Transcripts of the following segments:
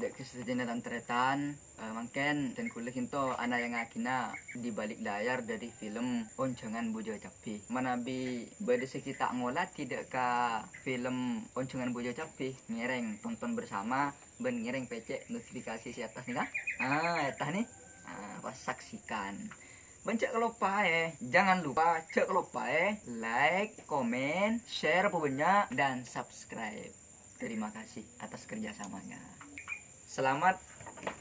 dek kesedihan dan tretan mangken dan kulit itu anak yang akina di balik layar dari film Oncongan Bojo Capi manabi bade kita ngolah tidak ke film Oncongan Bojo Capi ngereng tonton bersama ben ngereng pecek notifikasi si atas nih kan etah nih pas saksikan Bencak lupa jangan lupa cek lupa like, komen, share pokoknya dan subscribe. Terima kasih atas kerjasamanya. Selamat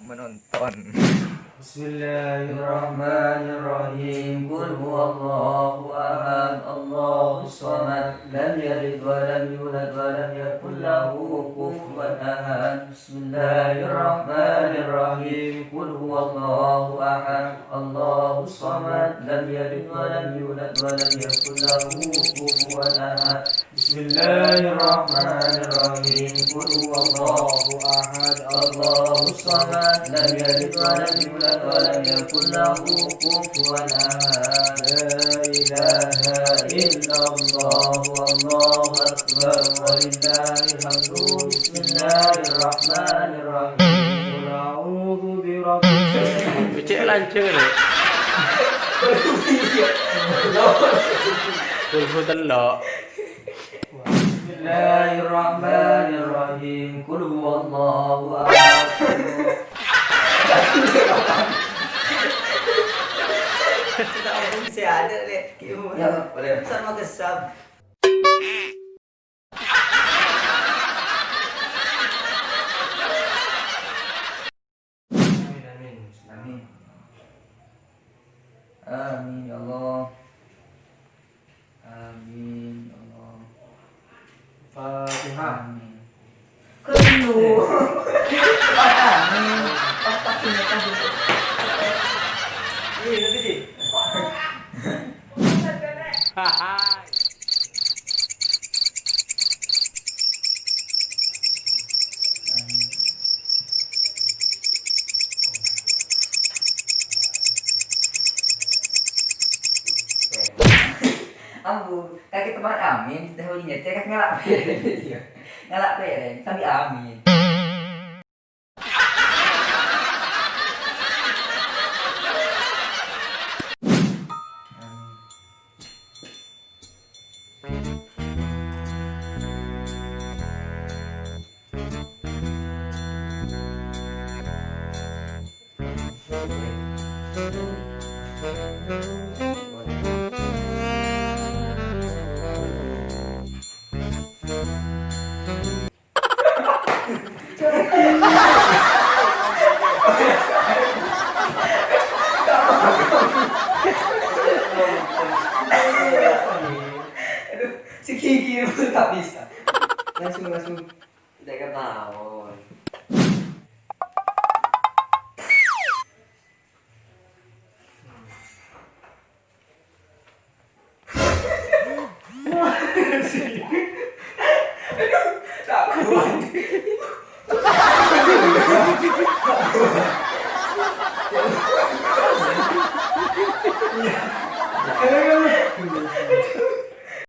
menonton. Bismillahirrahmanirrahim. Qul huwallahu ahad, Allahus samad, lam yalid wa lam yulad wa lam yakul lahu kufuwan ahad. Bismillahirrahmanirrahim. Qul huwallahu ahad, Allahus samad, lam yalid wa lam yulad wa lam yakul lahu kufuwan ahad. Bismillahirrahmanirrahim. Qul huwallahu ahad, Allahus samad, lam yalid wa lam yulad ولم يكن له كفوا أحد لا إله إلا الله والله أكبر ولله الحمد بسم الله الرحمن الرحيم قل أعوذ برب الفلق Becek lancur ni. Kulhu telok. Bismillahirrahmanirrahim Qul huwallahu ahad. Masih ada deh. Ya, boleh. Sama kesab. Amin. Amin. Amin ya Allah. Amin ya Allah. Fatihah. Amin. Kelu. Amin. Otak punya tadi. Ini lebih sih. Ambu, kaki teman amin, dahulunya cekak ngelak pereng. Ngelak pereng, tapi amin. Si Kiki itu tak bisa. Langsung Tidak ketahuan.